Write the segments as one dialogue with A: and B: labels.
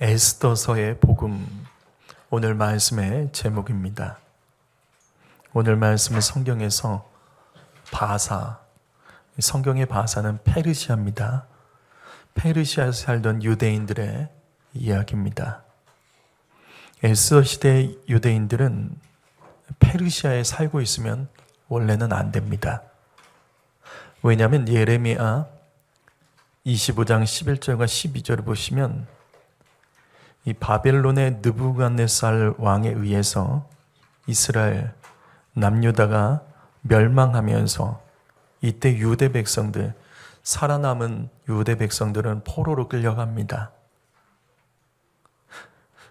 A: 에스더서의 복음, 오늘 말씀의 제목입니다. 오늘 말씀은 성경에서 바사, 성경의 바사는 페르시아입니다. 페르시아에서 살던 유대인들의 이야기입니다. 에스더 시대 유대인들은 페르시아에 살고 있으면 원래는 안 됩니다. 왜냐하면 예레미야 25장 11절과 12절을 보시면 이 바벨론의 느부갓네살 왕에 의해서 이스라엘 남유다가 멸망하면서 이때 유대 백성들, 살아남은 유대 백성들은 포로로 끌려갑니다.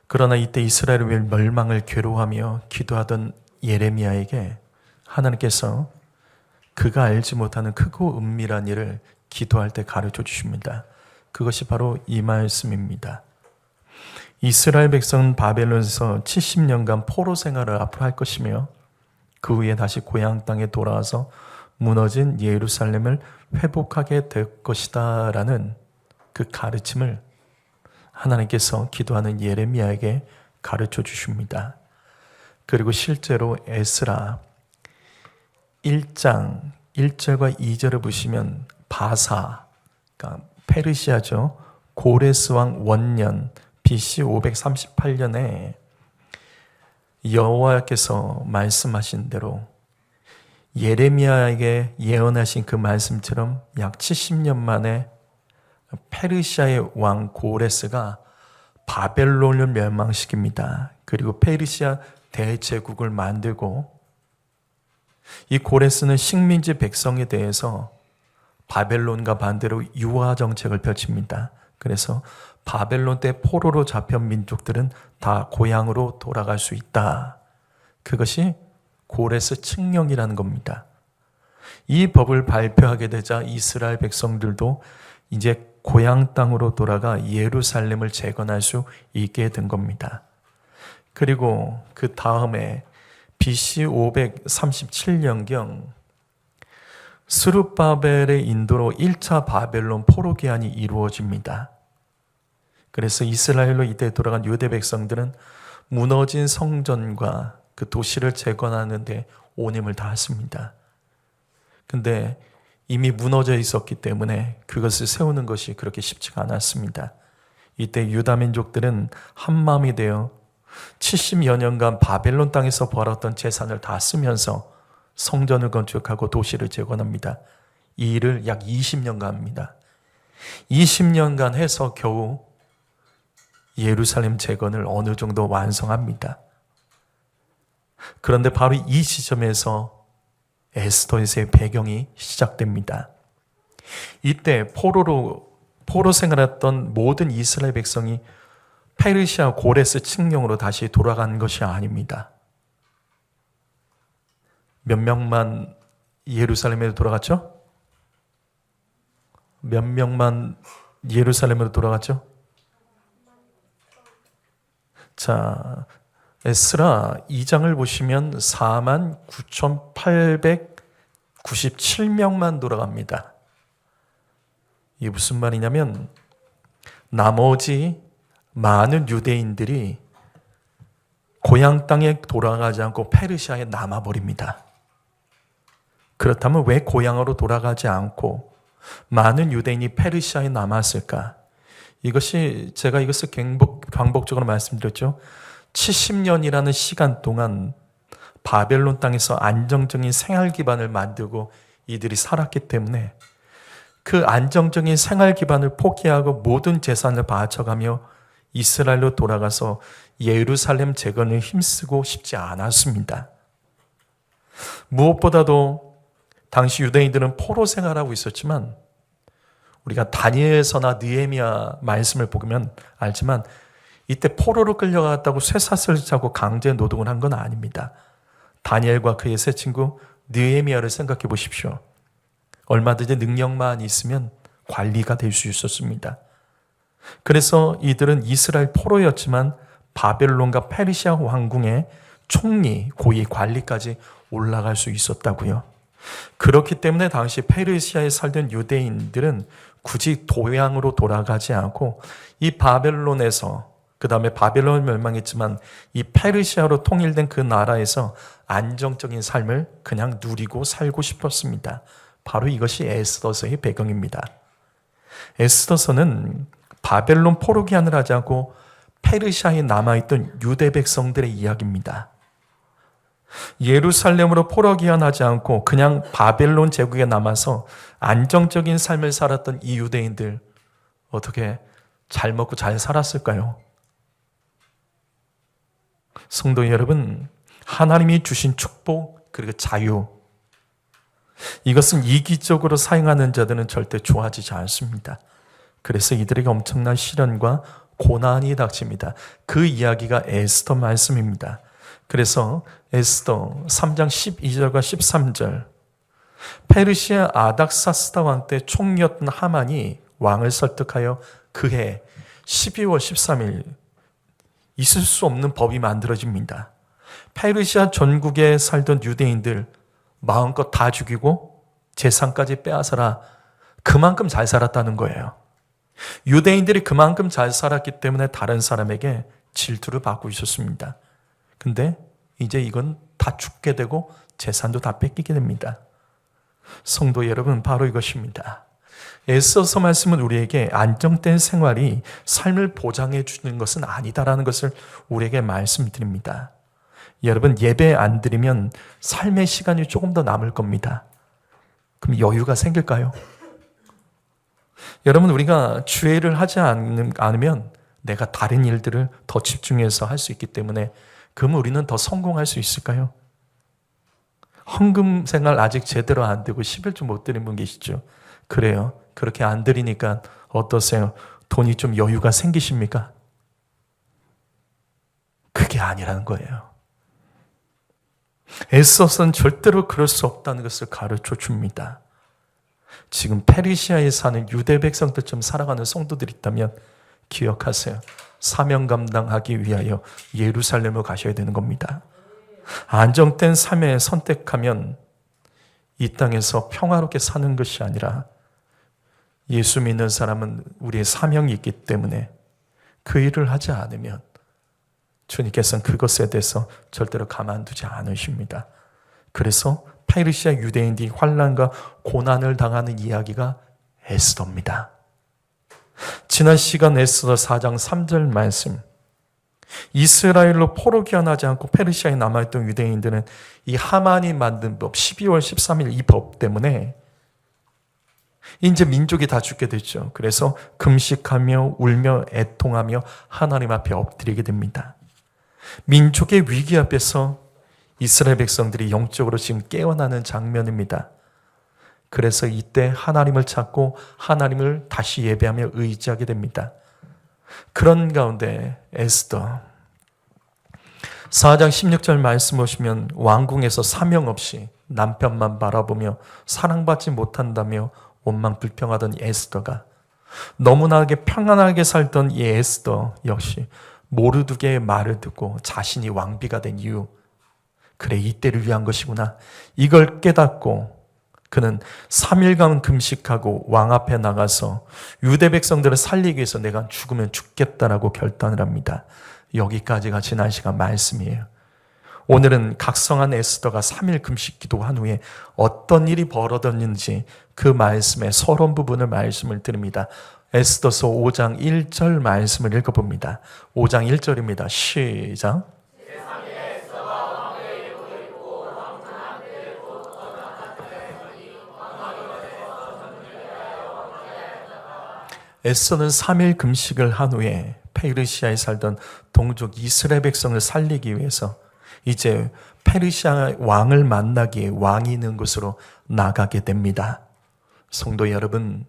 A: 그러나 이때 이스라엘의 멸망을 괴로워하며 기도하던 예레미야에게 하나님께서 그가 알지 못하는 크고 은밀한 일을 기도할 때 가르쳐 주십니다. 그것이 바로 이 말씀입니다. 이스라엘 백성은 바벨론에서 70년간 포로 생활을 앞으로 할 것이며 그 후에 다시 고향 땅에 돌아와서 무너진 예루살렘을 회복하게 될 것이다 라는 그 가르침을 하나님께서 기도하는 예레미야에게 가르쳐 주십니다. 그리고 실제로 에스라 1장 1절과 2절을 보시면 바사, 그러니까 페르시아죠. 고레스 왕 원년 BC 538년에 여호와께서 말씀하신 대로 예레미야에게 예언하신 그 말씀처럼 약 70년 만에 페르시아의 왕 고레스가 바벨론을 멸망시킵니다. 그리고 페르시아 대제국을 만들고 이 고레스는 식민지 백성에 대해서 바벨론과 반대로 유화 정책을 펼칩니다. 그래서 바벨론 때 포로로 잡힌 민족들은 다 고향으로 돌아갈 수 있다. 그것이 고레스 칙령이라는 겁니다. 이 법을 발표하게 되자 이스라엘 백성들도 이제 고향 땅으로 돌아가 예루살렘을 재건할 수 있게 된 겁니다. 그리고 그 다음에 BC 537년경 스룹바벨의 인도로 1차 바벨론 포로 기한이 이루어집니다. 그래서 이스라엘로 이때 돌아간 유대 백성들은 무너진 성전과 그 도시를 재건하는 데 온 힘을 다했습니다. 근데 이미 무너져 있었기 때문에 그것을 세우는 것이 그렇게 쉽지가 않았습니다. 이때 유다 민족들은 한마음이 되어 70여 년간 바벨론 땅에서 벌었던 재산을 다 쓰면서 성전을 건축하고 도시를 재건합니다. 이 일을 약 20년간 합니다. 20년간 해서 겨우 예루살렘 재건을 어느 정도 완성합니다. 그런데 바로 이 시점에서 에스더에서의 배경이 시작됩니다. 이때 포로 생활했던 모든 이스라엘 백성이 페르시아 고레스 칙령으로 다시 돌아간 것이 아닙니다. 몇 명만 예루살렘에 돌아갔죠? 몇 명만 예루살렘으로 돌아갔죠? 자, 에스라 2장을 보시면 49,897명만 돌아갑니다. 이게 무슨 말이냐면 나머지 많은 유대인들이 고향 땅에 돌아가지 않고 페르시아에 남아버립니다. 그렇다면 왜 고향으로 돌아가지 않고 많은 유대인이 페르시아에 남았을까? 이것이 제가 이것을 반복적으로 말씀드렸죠. 70년이라는 시간 동안 바벨론 땅에서 안정적인 생활 기반을 만들고 이들이 살았기 때문에 그 안정적인 생활 기반을 포기하고 모든 재산을 바쳐가며 이스라엘로 돌아가서 예루살렘 재건을 힘쓰고 싶지 않았습니다. 무엇보다도 당시 유대인들은 포로 생활하고 있었지만 우리가 다니엘서나 느헤미야 말씀을 보면 알지만 이때 포로로 끌려갔다고 쇠사슬을 차고 강제 노동을 한 건 아닙니다. 다니엘과 그의 세 친구 느헤미야를 생각해 보십시오. 얼마든지 능력만 있으면 관리가 될 수 있었습니다. 그래서 이들은 이스라엘 포로였지만 바벨론과 페르시아 왕궁의 총리, 고위 관리까지 올라갈 수 있었다고요. 그렇기 때문에 당시 페르시아에 살던 유대인들은 굳이 고향으로 돌아가지 않고 이 바벨론에서 그 다음에 바벨론이 멸망했지만 이 페르시아로 통일된 그 나라에서 안정적인 삶을 그냥 누리고 살고 싶었습니다. 바로 이것이 에스더서의 배경입니다. 에스더서는 바벨론 포로기한을 하지 않고 페르시아에 남아있던 유대 백성들의 이야기입니다. 예루살렘으로 포로기한하지 않고 그냥 바벨론 제국에 남아서 안정적인 삶을 살았던 이 유대인들, 어떻게 잘 먹고 잘 살았을까요? 성도 여러분, 하나님이 주신 축복 그리고 자유, 이것은 이기적으로 사용하는 자들은 절대 좋아지지 않습니다. 그래서 이들에게 엄청난 시련과 고난이 닥칩니다. 그 이야기가 에스더 말씀입니다. 그래서 에스더 3장 12절과 13절, 페르시아 아닥사스다 왕 때 총리였던 하만이 왕을 설득하여 그해 12월 13일 있을 수 없는 법이 만들어집니다. 페르시아 전국에 살던 유대인들 마음껏 다 죽이고 재산까지 빼앗아라. 그만큼 잘 살았다는 거예요. 유대인들이 그만큼 잘 살았기 때문에 다른 사람에게 질투를 받고 있었습니다. 근데 이제 이건 다 죽게 되고 재산도 다 뺏기게 됩니다. 성도 여러분, 바로 이것입니다. 에스더서 말씀은 우리에게 안정된 생활이 삶을 보장해 주는 것은 아니다라는 것을 우리에게 말씀드립니다. 여러분, 예배 안 드리면 삶의 시간이 조금 더 남을 겁니다. 그럼 여유가 생길까요? 여러분, 우리가 주일을 하지 않으면 내가 다른 일들을 더 집중해서 할 수 있기 때문에 그럼 우리는 더 성공할 수 있을까요? 헌금 생활 아직 제대로 안 되고 11주 못 드린 분 계시죠? 그래요. 그렇게 안 드리니까 어떠세요? 돈이 좀 여유가 생기십니까? 그게 아니라는 거예요. 에스더서는 절대로 그럴 수 없다는 것을 가르쳐 줍니다. 지금 페르시아에 사는 유대 백성들처럼 살아가는 성도들이 있다면 기억하세요. 사명 감당하기 위하여 예루살렘을 가셔야 되는 겁니다. 안정된 삶을 선택하면 이 땅에서 평화롭게 사는 것이 아니라 예수 믿는 사람은 우리의 사명이 있기 때문에 그 일을 하지 않으면 주님께서는 그것에 대해서 절대로 가만두지 않으십니다. 그래서 페르시아 유대인들이 환난과 고난을 당하는 이야기가 에스더입니다. 지난 시간 에스더 4장 3절 말씀, 이스라엘로 포로기한하지 않고 페르시아에 남아있던 유대인들은 이 하만이 만든 법 12월 13일 이 법 때문에 이제 민족이 다 죽게 됐죠. 그래서 금식하며 울며 애통하며 하나님 앞에 엎드리게 됩니다. 민족의 위기 앞에서 이스라엘 백성들이 영적으로 지금 깨어나는 장면입니다. 그래서 이때 하나님을 찾고 하나님을 다시 예배하며 의지하게 됩니다. 그런 가운데 에스더 4장 16절 말씀 보시면 왕궁에서 사명 없이 남편만 바라보며 사랑받지 못한다며 원망 불평하던 에스더가 너무나게 평안하게 살던 이 에스더 역시 모르드게의 말을 듣고 자신이 왕비가 된 이유, 그래 이때를 위한 것이구나, 이걸 깨닫고 그는 3일간 금식하고 왕 앞에 나가서 유대 백성들을 살리기 위해서 내가 죽으면 죽겠다라고 결단을 합니다. 여기까지가 지난 시간 말씀이에요. 오늘은 각성한 에스더가 3일 금식 기도한 후에 어떤 일이 벌어졌는지 그 말씀의 서론 부분을 말씀을 드립니다. 에스더서 5장 1절 말씀을 읽어봅니다. 5장 1절입니다. 시작. 에스더는 3일 금식을 한 후에 페르시아에 살던 동족 이스라엘 백성을 살리기 위해서 이제 페르시아 왕을 만나기 위해 왕이 있는 곳으로 나가게 됩니다. 성도 여러분,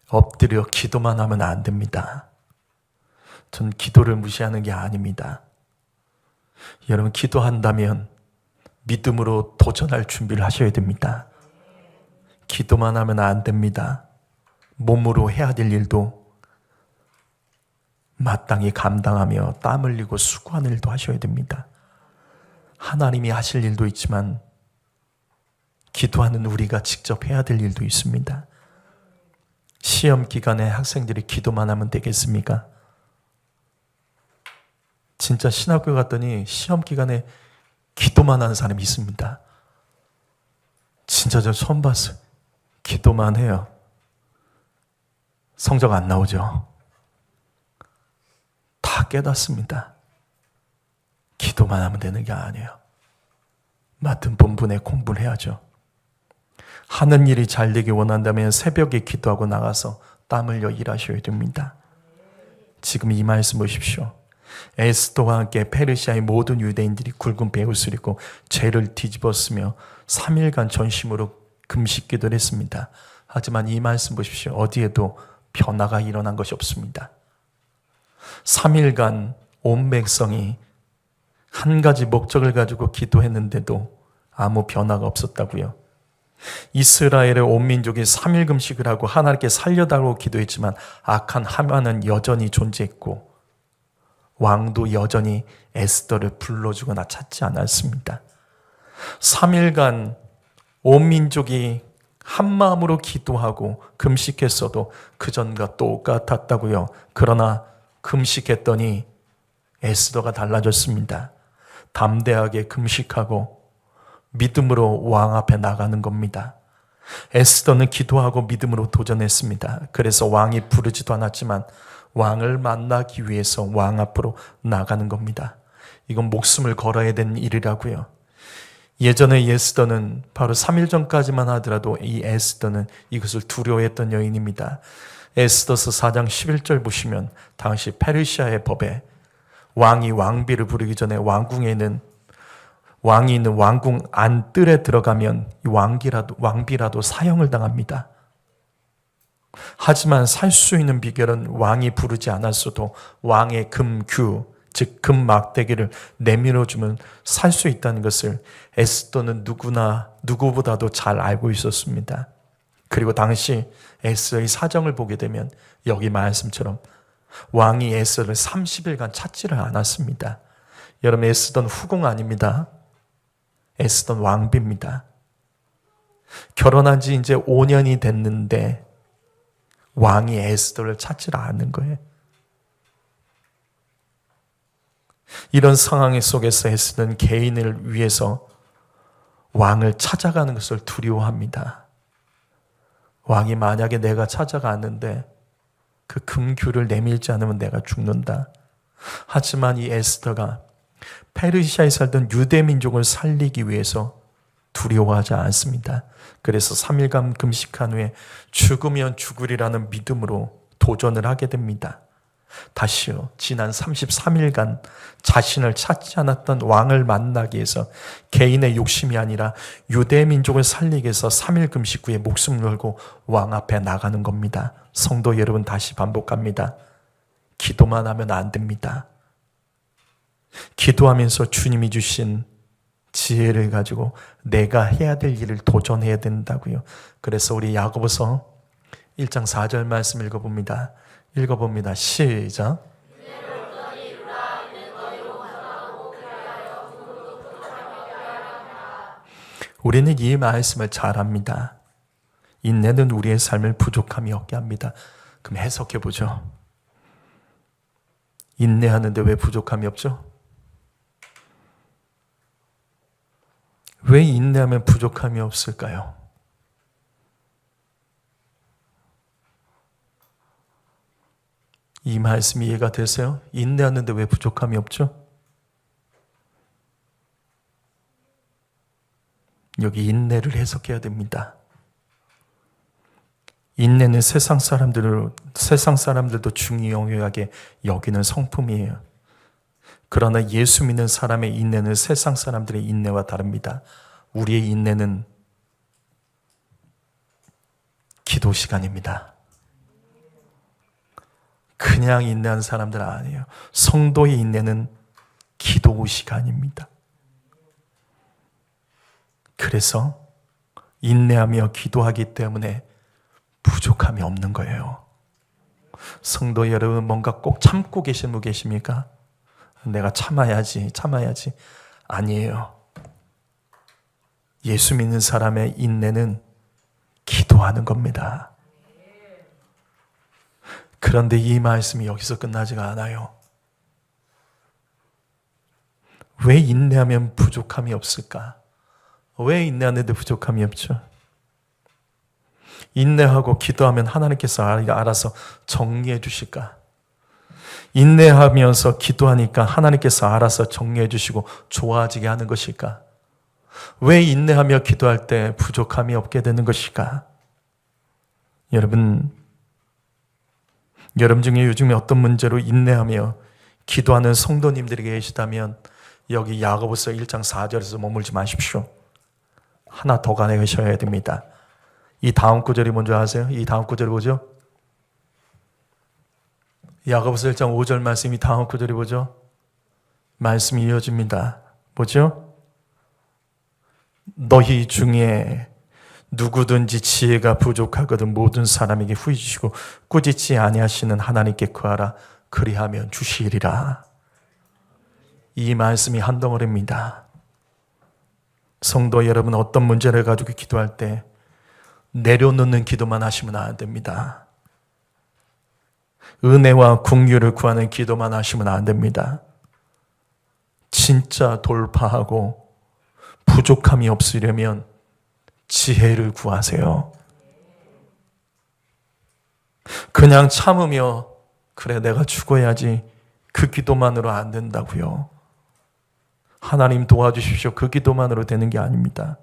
A: 엎드려 기도만 하면 안 됩니다. 전 기도를 무시하는 게 아닙니다. 여러분, 기도한다면 믿음으로 도전할 준비를 하셔야 됩니다. 기도만 하면 안 됩니다. 몸으로 해야 될 일도 마땅히 감당하며 땀 흘리고 수고하는 일도 하셔야 됩니다. 하나님이 하실 일도 있지만 기도하는 우리가 직접 해야 될 일도 있습니다. 시험 기간에 학생들이 기도만 하면 되겠습니까? 진짜 신학교 갔더니 시험 기간에 기도만 하는 사람이 있습니다. 진짜 저 처음 봤어요. 기도만 해요. 성적 안 나오죠. 다 깨닫습니다. 기도만 하면 되는 게 아니에요. 맡은 본분에 공부를 해야죠. 하는 일이 잘 되기 원한다면 새벽에 기도하고 나가서 땀 흘려 일하셔야 됩니다. 지금 이 말씀 보십시오. 에스더와 함께 페르시아의 모든 유대인들이 굵은 베옷을 입고 죄를 뒤집었으며 3일간 전심으로 금식 기도를 했습니다. 하지만 이 말씀 보십시오. 어디에도 변화가 일어난 것이 없습니다. 3일간 온 백성이 한 가지 목적을 가지고 기도했는데도 아무 변화가 없었다고요. 이스라엘의 온 민족이 3일 금식을 하고 하나님께 살려달라고 기도했지만 악한 하만은 여전히 존재했고 왕도 여전히 에스더를 불러주거나 찾지 않았습니다. 3일간 온 민족이 한 마음으로 기도하고 금식했어도 그전과 똑같았다고요. 그러나 금식했더니 에스더가 달라졌습니다. 담대하게 금식하고 믿음으로 왕 앞에 나가는 겁니다. 에스더는 기도하고 믿음으로 도전했습니다. 그래서 왕이 부르지도 않았지만 왕을 만나기 위해서 왕 앞으로 나가는 겁니다. 이건 목숨을 걸어야 되는 일이라고요. 예전에 에스더는 바로 3일 전까지만 하더라도 이 에스더는 이것을 두려워했던 여인입니다. 에스더서 4장 11절 보시면 당시 페르시아의 법에 왕이 왕비를 부르기 전에 왕궁이 있는 왕궁 안뜰에 들어가면 왕비라도 사형을 당합니다. 하지만 살 수 있는 비결은 왕이 부르지 않았어도 왕의 금규, 즉 금막대기를 내밀어주면 살 수 있다는 것을 에스더는 누구보다도 잘 알고 있었습니다. 그리고 당시 에스더의 사정을 보게 되면 여기 말씀처럼 왕이 에스더를 30일간 찾지를 않았습니다. 여러분, 에스더는 후궁 아닙니다. 에스더는 왕비입니다. 결혼한 지 이제 5년이 됐는데 왕이 에스더를 찾지를 않는 거예요. 이런 상황 속에서 에스더는 개인을 위해서 왕을 찾아가는 것을 두려워합니다. 왕이 만약에 내가 찾아갔는데 그 금규를 내밀지 않으면 내가 죽는다. 하지만 이 에스더가 페르시아에 살던 유대 민족을 살리기 위해서 두려워하지 않습니다. 그래서 3일간 금식한 후에 죽으면 죽으리라는 믿음으로 도전을 하게 됩니다. 다시요, 지난 33일간 자신을 찾지 않았던 왕을 만나기 위해서 개인의 욕심이 아니라 유대 민족을 살리기 위해서 3일 금식 후에 목숨을 걸고 왕 앞에 나가는 겁니다. 성도 여러분, 다시 반복합니다. 기도만 하면 안 됩니다. 기도하면서 주님이 주신 지혜를 가지고 내가 해야 될 일을 도전해야 된다고요. 그래서 우리 야고보서 1장 4절 말씀 읽어봅니다. 시작. 우리는 이 말씀을 잘 압니다. 인내는 우리의 삶을 부족함이 없게 합니다. 그럼 해석해 보죠. 인내하는데 왜 부족함이 없죠? 왜 인내하면 부족함이 없을까요? 이 말씀이 이해가 되세요? 인내하는데 왜 부족함이 없죠? 여기 인내를 해석해야 됩니다. 인내는 세상 사람들도 중요하게 여기는 성품이에요. 그러나 예수 믿는 사람의 인내는 세상 사람들의 인내와 다릅니다. 우리의 인내는 기도 시간입니다. 그냥 인내하는 사람들은 아니에요. 성도의 인내는 기도 시간입니다. 그래서 인내하며 기도하기 때문에 부족함이 없는 거예요. 성도 여러분, 뭔가 꼭 참고 계신 분 계십니까? 내가 참아야지. 아니에요. 예수 믿는 사람의 인내는 기도하는 겁니다. 그런데 이 말씀이 여기서 끝나지가 않아요. 왜 인내하면 부족함이 없을까? 왜 인내하는데 부족함이 없죠? 인내하고 기도하면 하나님께서 알아서 정리해 주실까? 인내하면서 기도하니까 하나님께서 알아서 정리해 주시고 좋아지게 하는 것일까? 왜 인내하며 기도할 때 부족함이 없게 되는 것일까? 여러분 중에 요즘에 어떤 문제로 인내하며 기도하는 성도님들이 계시다면 여기 야고보서 1장 4절에서 머물지 마십시오. 하나 더 가셔야 됩니다. 이 다음 구절이 뭔지 아세요? 이 다음 구절이 뭐죠? 야고보서 1장 5절 말씀이 다음 구절이 뭐죠? 말씀이 이어집니다. 뭐죠? 너희 중에 누구든지 지혜가 부족하거든 모든 사람에게 후히 주시고 꾸짖지 아니하시는 하나님께 구하라. 그리하면 주시리라. 이 말씀이 한 덩어리입니다. 성도 여러분, 어떤 문제를 가지고 기도할 때 내려놓는 기도만 하시면 안 됩니다. 은혜와 긍휼을 구하는 기도만 하시면 안 됩니다. 진짜 돌파하고 부족함이 없으려면 지혜를 구하세요. 그냥 참으며 그래 내가 죽어야지 그 기도만으로 안 된다고요. 하나님 도와주십시오. 그 기도만으로 되는 게 아닙니다.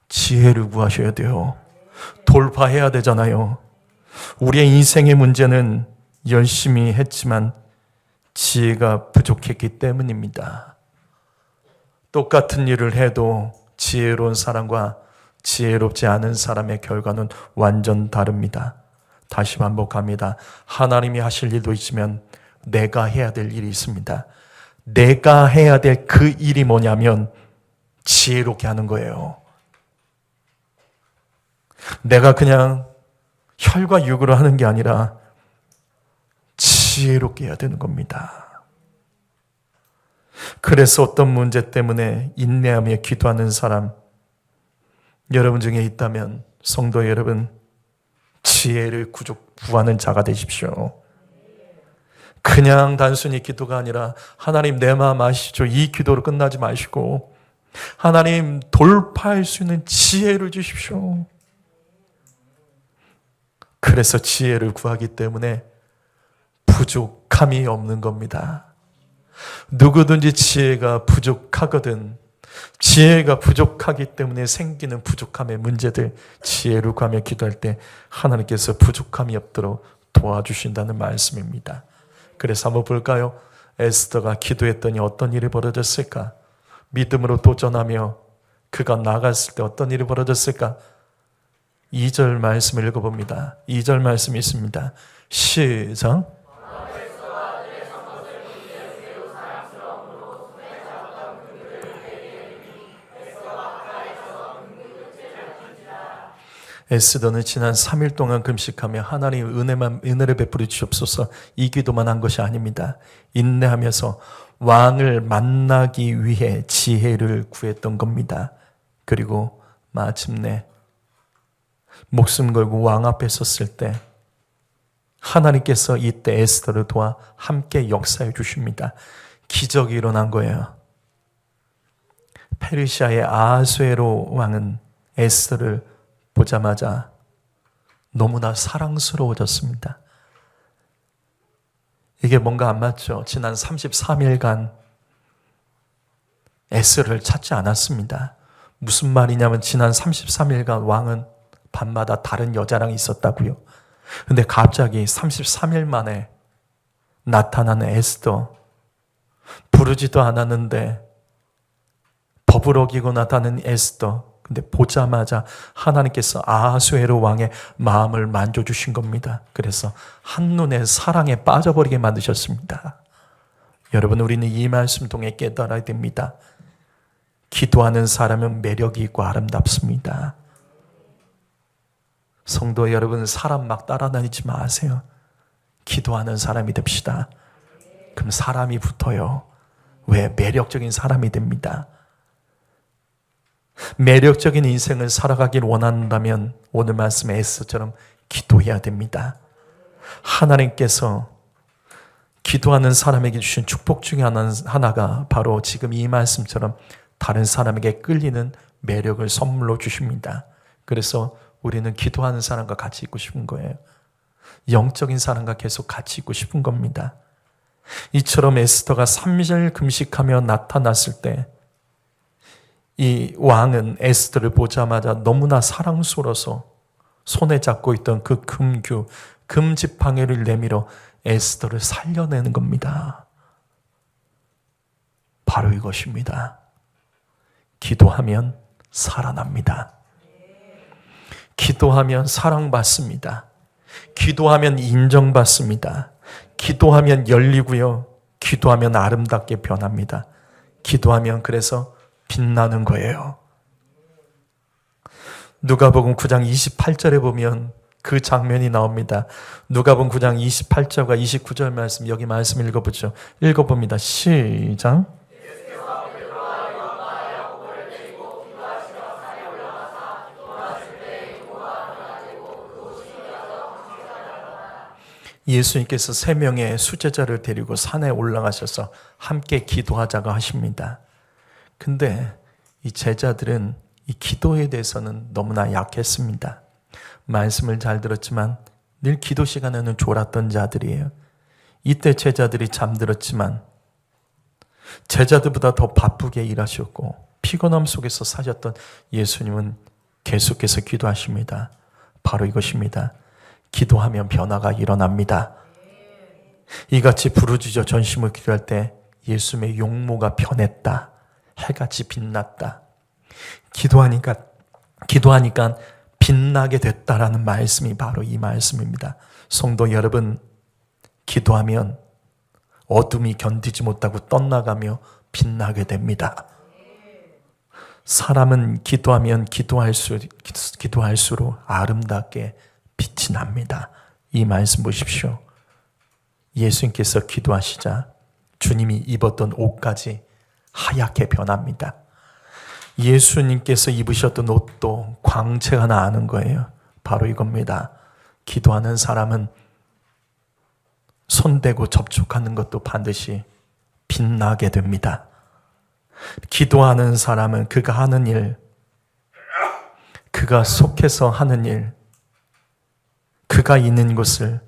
A: 지혜를 구하셔야 돼요. 돌파해야 되잖아요. 우리의 인생의 문제는 열심히 했지만 지혜가 부족했기 때문입니다. 똑같은 일을 해도 지혜로운 사람과 지혜롭지 않은 사람의 결과는 완전 다릅니다. 다시 반복합니다. 하나님이 하실 일도 있으면 내가 해야 될 일이 있습니다. 내가 해야 될 그 일이 뭐냐면 지혜롭게 하는 거예요. 내가 그냥 혈과 육으로 하는 게 아니라 지혜롭게 해야 되는 겁니다. 그래서 어떤 문제 때문에 인내하며 기도하는 사람 여러분 중에 있다면 성도 여러분, 지혜를 구하는 자가 되십시오. 그냥 단순히 기도가 아니라 하나님 내 마음 아시죠? 이 기도로 끝나지 마시고 하나님 돌파할 수 있는 지혜를 주십시오. 그래서 지혜를 구하기 때문에 부족함이 없는 겁니다. 누구든지 지혜가 부족하거든. 지혜가 부족하기 때문에 생기는 부족함의 문제들 지혜를 구하며 기도할 때 하나님께서 부족함이 없도록 도와주신다는 말씀입니다. 그래서 한번 볼까요? 에스더가 기도했더니 어떤 일이 벌어졌을까? 믿음으로 도전하며 그가 나갔을 때 어떤 일이 벌어졌을까? 2절 말씀을 읽어봅니다. 2절 말씀이 있습니다. 시작. 에스더는 지난 3일 동안 금식하며 하나님 은혜를 베풀어 주시옵소서 이 기도만 한 것이 아닙니다. 인내하면서 왕을 만나기 위해 지혜를 구했던 겁니다. 그리고 마침내 목숨 걸고 왕 앞에 섰을 때 하나님께서 이때 에스더를 도와 함께 역사해 주십니다. 기적이 일어난 거예요. 페르시아의 아하수에로 왕은 에스더를 보자마자 너무나 사랑스러워졌습니다. 이게 뭔가 안 맞죠? 지난 33일간 에스더를 찾지 않았습니다. 무슨 말이냐면 지난 33일간 왕은 밤마다 다른 여자랑 있었다고요. 근데 갑자기 33일 만에 나타나는 에스더, 부르지도 않았는데 법을 어기고 나타나는 에스더, 근데 보자마자 하나님께서 아하수에로 왕의 마음을 만져주신 겁니다. 그래서 한눈에 사랑에 빠져버리게 만드셨습니다. 여러분, 우리는 이 말씀 통해 깨달아야 됩니다. 기도하는 사람은 매력이 있고 아름답습니다. 성도 여러분, 사람 막 따라다니지 마세요. 기도하는 사람이 됩시다. 그럼 사람이 붙어요. 왜? 매력적인 사람이 됩니다. 매력적인 인생을 살아가길 원한다면 오늘 말씀의 에스더처럼 기도해야 됩니다. 하나님께서 기도하는 사람에게 주신 축복 중에 하나가 바로 지금 이 말씀처럼 다른 사람에게 끌리는 매력을 선물로 주십니다. 그래서 우리는 기도하는 사람과 같이 있고 싶은 거예요. 영적인 사람과 계속 같이 있고 싶은 겁니다. 이처럼 에스더가 3일 금식하며 나타났을 때 이 왕은 에스더를 보자마자 너무나 사랑스러워서 손에 잡고 있던 그 금규, 금지팡이를 내밀어 에스더를 살려내는 겁니다. 바로 이것입니다. 기도하면 살아납니다. 기도하면 사랑받습니다. 기도하면 인정받습니다. 기도하면 열리고요. 기도하면 아름답게 변합니다. 기도하면 그래서 빛나는 거예요. 누가복음 9장 28절에 보면 그 장면이 나옵니다. 누가복음 9장 28절과 29절 말씀, 여기 말씀 읽어보죠. 읽어봅니다. 시작. 예수님께서 3명의 수제자를 데리고 산에 올라가셔서 함께 기도하자고 하십니다. 근데 이 제자들은 이 기도에 대해서는 너무나 약했습니다. 말씀을 잘 들었지만 늘 기도 시간에는 졸았던 자들이에요. 이때 제자들이 잠들었지만 제자들보다 더 바쁘게 일하셨고 피곤함 속에서 사셨던 예수님은 계속해서 기도하십니다. 바로 이것입니다. 기도하면 변화가 일어납니다. 이같이 부르짖어 전심을 기도할 때 예수님의 용모가 변했다. 해같이 빛났다. 기도하니까 빛나게 됐다라는 말씀이 바로 이 말씀입니다. 성도 여러분, 기도하면 어둠이 견디지 못하고 떠나가며 빛나게 됩니다. 사람은 기도하면 기도할수록 아름답게 빛이 납니다. 이 말씀 보십시오. 예수님께서 기도하시자 주님이 입었던 옷까지 하얗게 변합니다. 예수님께서 입으셨던 옷도 광채가 나는 거예요. 바로 이겁니다. 기도하는 사람은 손대고 접촉하는 것도 반드시 빛나게 됩니다. 기도하는 사람은 그가 하는 일, 그가 속해서 하는 일, 그가 있는 곳을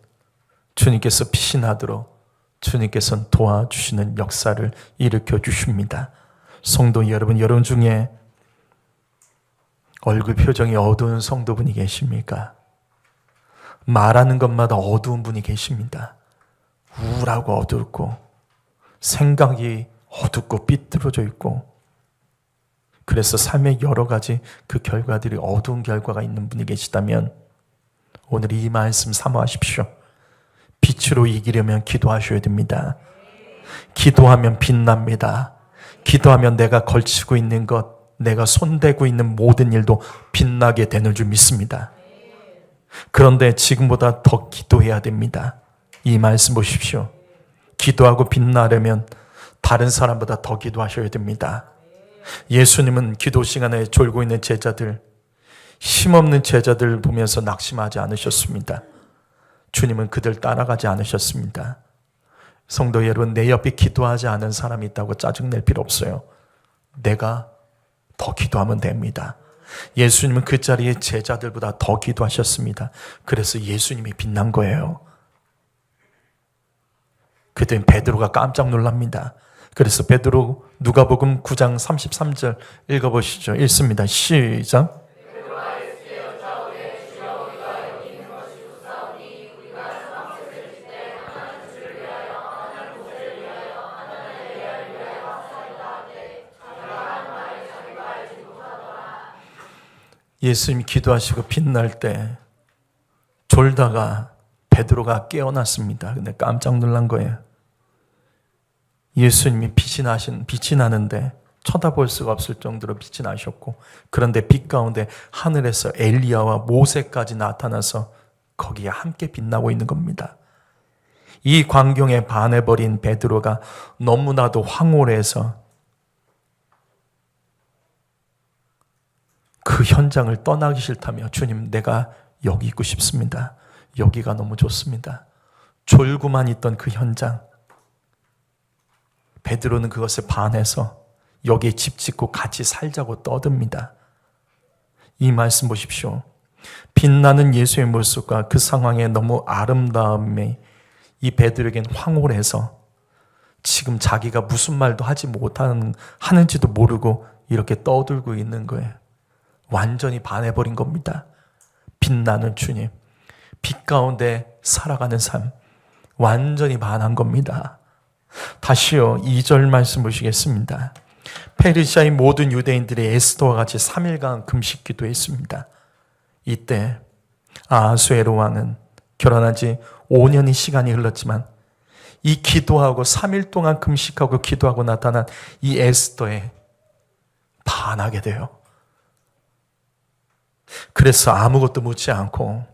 A: 주님께서 빛이 나도록 주님께서는 도와주시는 역사를 일으켜 주십니다. 성도 여러분 중에 얼굴 표정이 어두운 성도분이 계십니까? 말하는 것마다 어두운 분이 계십니다. 우울하고 어둡고 생각이 어둡고 삐뚤어져 있고 그래서 삶의 여러 가지 그 결과들이 어두운 결과가 있는 분이 계시다면 오늘 이 말씀 사모하십시오. 빛으로 이기려면 기도하셔야 됩니다. 기도하면 빛납니다. 기도하면 내가 걸치고 있는 것, 내가 손대고 있는 모든 일도 빛나게 되는 줄 믿습니다. 그런데 지금보다 더 기도해야 됩니다. 이 말씀 보십시오. 기도하고 빛나려면 다른 사람보다 더 기도하셔야 됩니다. 예수님은 기도 시간에 졸고 있는 제자들, 힘없는 제자들을 보면서 낙심하지 않으셨습니다. 주님은 그들 따라가지 않으셨습니다. 성도 여러분, 내 옆에 기도하지 않은 사람이 있다고 짜증낼 필요 없어요. 내가 더 기도하면 됩니다. 예수님은 그 자리에 제자들보다 더 기도하셨습니다. 그래서 예수님이 빛난 거예요. 그때 베드로가 깜짝 놀랍니다. 그래서 베드로 누가복음 9장 33절 읽어보시죠. 읽습니다. 시작. 예수님이 기도하시고 빛날 때 졸다가 베드로가 깨어났습니다. 근데 깜짝 놀란 거예요. 예수님이 빛이 나는데 쳐다볼 수가 없을 정도로 빛이 나셨고, 그런데 빛 가운데 하늘에서 엘리야와 모세까지 나타나서 거기에 함께 빛나고 있는 겁니다. 이 광경에 반해버린 베드로가 너무나도 황홀해서 그 현장을 떠나기 싫다며 주님, 내가 여기 있고 싶습니다. 여기가 너무 좋습니다. 졸고만 있던 그 현장. 베드로는 그것에 반해서 여기에 집 짓고 같이 살자고 떠듭니다. 이 말씀 보십시오. 빛나는 예수의 모습과 그 상황의 너무 아름다움이 이 베드로에겐 황홀해서 지금 자기가 무슨 말도 하는지도 모르고 이렇게 떠들고 있는 거예요. 완전히 반해버린 겁니다. 빛나는 주님, 빛 가운데 살아가는 삶, 완전히 반한 겁니다. 다시요, 2절 말씀 보시겠습니다. 페르시아의 모든 유대인들이 에스더와 같이 3일간 금식 기도했습니다. 이때 아하수에로 왕은 결혼한 지 5년의 시간이 흘렀지만 이 기도하고 3일 동안 금식하고 기도하고 나타난 이 에스더에 반하게 돼요. 그래서 아무것도 묻지 않고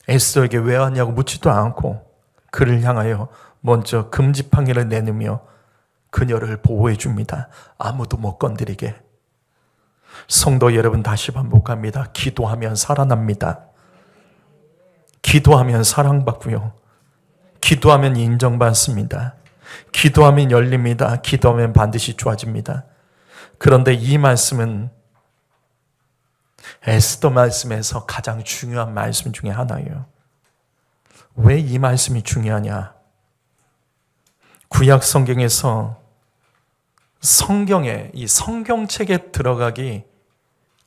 A: 에스더에게 왜 왔냐고 묻지도 않고 그를 향하여 먼저 금지팡이를 내누며 그녀를 보호해 줍니다. 아무도 못 건드리게. 성도 여러분, 다시 반복합니다. 기도하면 살아납니다. 기도하면 사랑받고요. 기도하면 인정받습니다. 기도하면 열립니다. 기도하면 반드시 좋아집니다. 그런데 이 말씀은 에스더 말씀에서 가장 중요한 말씀 중에 하나예요. 왜 이 말씀이 중요하냐? 구약 성경에서 이 성경책에 들어가기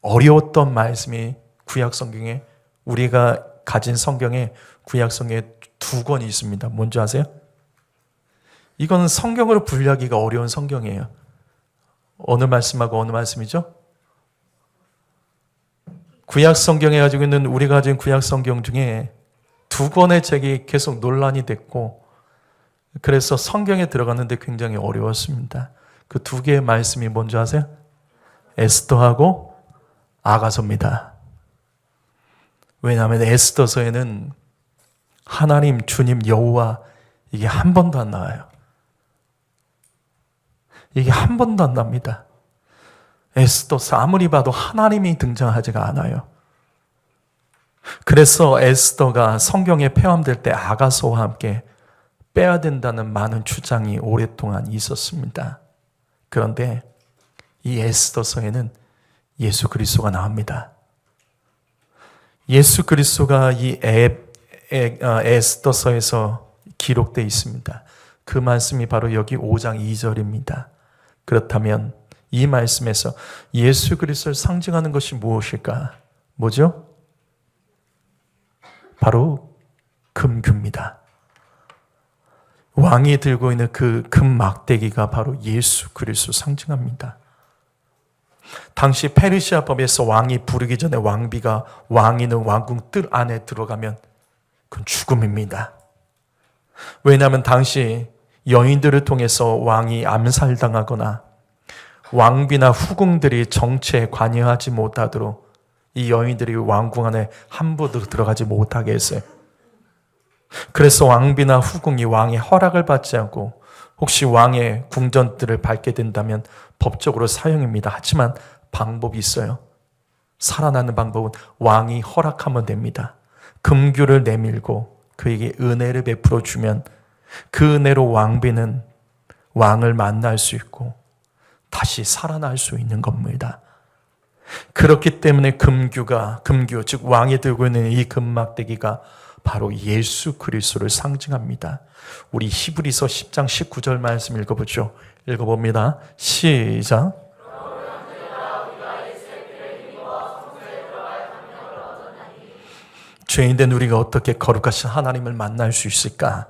A: 어려웠던 말씀이 구약 성경에, 우리가 가진 성경에, 구약 성경에 2권이 있습니다. 뭔지 아세요? 이건 성경으로 분류하기가 어려운 성경이에요. 어느 말씀하고 어느 말씀이죠? 구약 성경에 가지고 있는, 우리가 가진 구약 성경 중에 2권의 책이 계속 논란이 됐고, 그래서 성경에 들어갔는데 굉장히 어려웠습니다. 그 2개의 말씀이 뭔지 아세요? 에스더하고 아가서입니다. 왜냐하면 에스더서에는 하나님, 주님, 여호와 이게 한 번도 안 나와요. 이게 한 번도 안 납니다. 에스더서 아무리 봐도 하나님이 등장하지가 않아요. 그래서 에스더가 성경에 포함될 때 아가서와 함께 빼야 된다는 많은 주장이 오랫동안 있었습니다. 그런데 이 에스더서에는 예수 그리스도가 나옵니다. 예수 그리스도가 이 에스더서에서 기록되어 있습니다. 그 말씀이 바로 여기 5장 2절입니다. 그렇다면 이 말씀에서 예수 그리스도를 상징하는 것이 무엇일까? 뭐죠? 바로 금규입니다. 왕이 들고 있는 그 금막대기가 바로 예수 그리스도를 상징합니다. 당시 페르시아 법에서 왕이 부르기 전에 왕비가 왕이 있는 왕궁 뜰 안에 들어가면 그건 죽음입니다. 왜냐하면 당시 여인들을 통해서 왕이 암살당하거나 왕비나 후궁들이 정치에 관여하지 못하도록 이 여인들이 왕궁 안에 함부로 들어가지 못하게 했어요. 그래서 왕비나 후궁이 왕의 허락을 받지 않고 혹시 왕의 궁전들을 밟게 된다면 법적으로 사형입니다. 하지만 방법이 있어요. 살아나는 방법은 왕이 허락하면 됩니다. 금규를 내밀고 그에게 은혜를 베풀어 주면 그 은혜로 왕비는 왕을 만날 수 있고 다시 살아날 수 있는 겁니다. 그렇기 때문에 금규, 즉 왕이 들고 있는 이 금막대기가 바로 예수 그리스도를 상징합니다. 우리 히브리서 10장 19절 말씀 읽어보죠. 읽어봅니다. 시작. 죄인된 우리가 어떻게 거룩하신 하나님을 만날 수 있을까?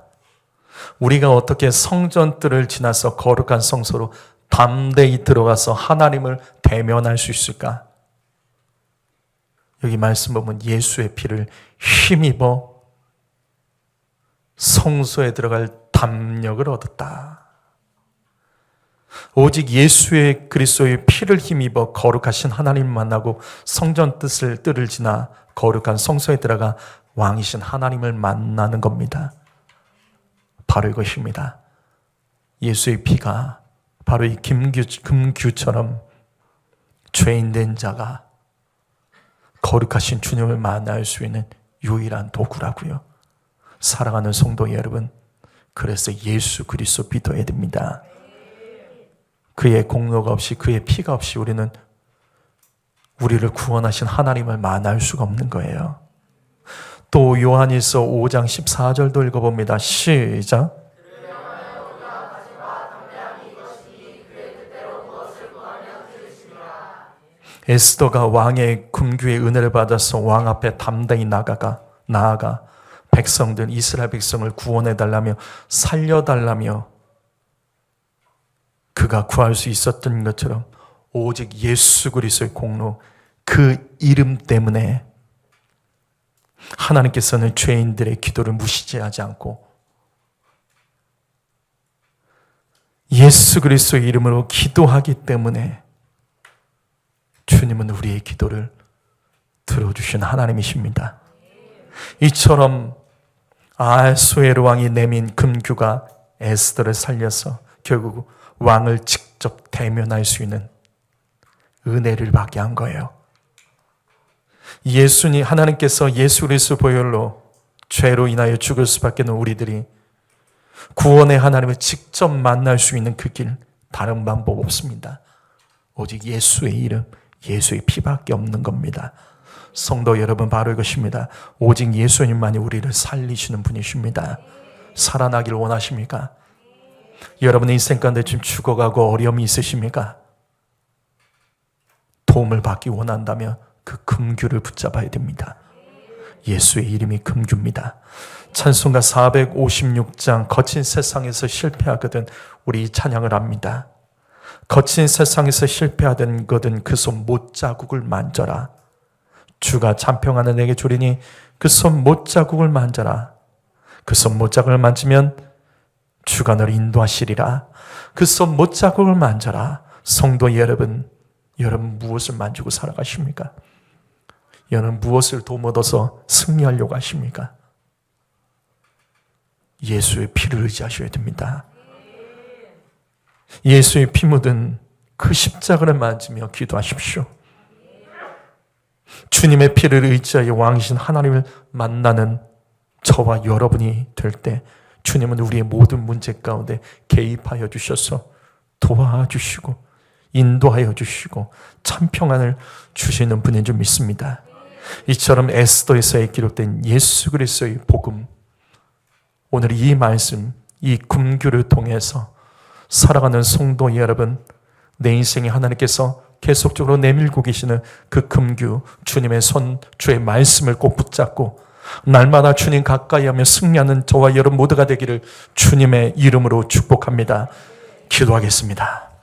A: 우리가 어떻게 성전들을 지나서 거룩한 성소로 담대히 들어가서 하나님을 대면할 수 있을까? 여기 말씀 보면 예수의 피를 힘입어 성소에 들어갈 담력을 얻었다. 오직 예수의 그리스도의 피를 힘입어 거룩하신 하나님을 만나고 성전 뜰을 지나 거룩한 성소에 들어가 왕이신 하나님을 만나는 겁니다. 바로 이것입니다. 예수의 피가 바로 이 금규처럼 죄인된 자가 거룩하신 주님을 만날 수 있는 유일한 도구라고요. 사랑하는 성도 여러분, 그래서 예수 그리스도 믿어야 됩니다. 그의 공로가 없이, 그의 피가 없이 우리는 우리를 구원하신 하나님을 만날 수가 없는 거예요. 또 요한일서 5장 14절도 읽어봅니다. 시작. 에스더가 왕의 금규의 은혜를 받아서 왕 앞에 담대히 나아가 백성들, 이스라엘 백성을 구원해달라며 살려달라며 그가 구할 수 있었던 것처럼 오직 예수 그리스도의 공로, 그 이름 때문에 하나님께서는 죄인들의 기도를 무시하지 않고 예수 그리스도의 이름으로 기도하기 때문에 주님은 우리의 기도를 들어주신 하나님이십니다. 이처럼 아하수에로 왕이 내민 금규가 에스더를 살려서 결국 왕을 직접 대면할 수 있는 은혜를 받게 한 거예요. 하나님께서 예수 그리스도 보혈로 죄로 인하여 죽을 수밖에 없는 우리들이 구원의 하나님을 직접 만날 수 있는 그 길, 다른 방법 없습니다. 오직 예수의 이름, 예수의 피밖에 없는 겁니다. 성도 여러분, 바로 이것입니다. 오직 예수님만이 우리를 살리시는 분이십니다. 살아나기를 원하십니까? 여러분의 인생 가운데 지금 죽어가고 어려움이 있으십니까? 도움을 받기 원한다면 그 금규를 붙잡아야 됩니다. 예수의 이름이 금규입니다. 찬송가 456장 거친 세상에서 실패하거든 우리 찬양을 합니다. 거친 세상에서 실패하던 거든 그 손 못자국을 만져라. 주가 참평하는 내게 주리니 그 손 못자국을 만져라. 그 손 못자국을 만지면 주가 너를 인도하시리라. 그 손 못자국을 만져라. 성도 여러분 무엇을 만지고 살아가십니까? 여러분 무엇을 도모둬서 승리하려고 하십니까? 예수의 피를 의지하셔야 됩니다. 예수의 피 묻은 그 십자가를 만지며 기도하십시오. 주님의 피를 의지하여 왕이신 하나님을 만나는 저와 여러분이 될 때 주님은 우리의 모든 문제 가운데 개입하여 주셔서 도와주시고 인도하여 주시고 참평안을 주시는 분인 줄 믿습니다. 이처럼 에스더에서에 기록된 예수 그리스도의 복음, 오늘 이 말씀, 이 금규를 통해서 살아가는 성도 여러분, 내 인생에 하나님께서 계속적으로 내밀고 계시는 그 금규, 주님의 손, 주의 말씀을 꼭 붙잡고 날마다 주님 가까이 하며 승리하는 저와 여러분 모두가 되기를 주님의 이름으로 축복합니다. 기도하겠습니다.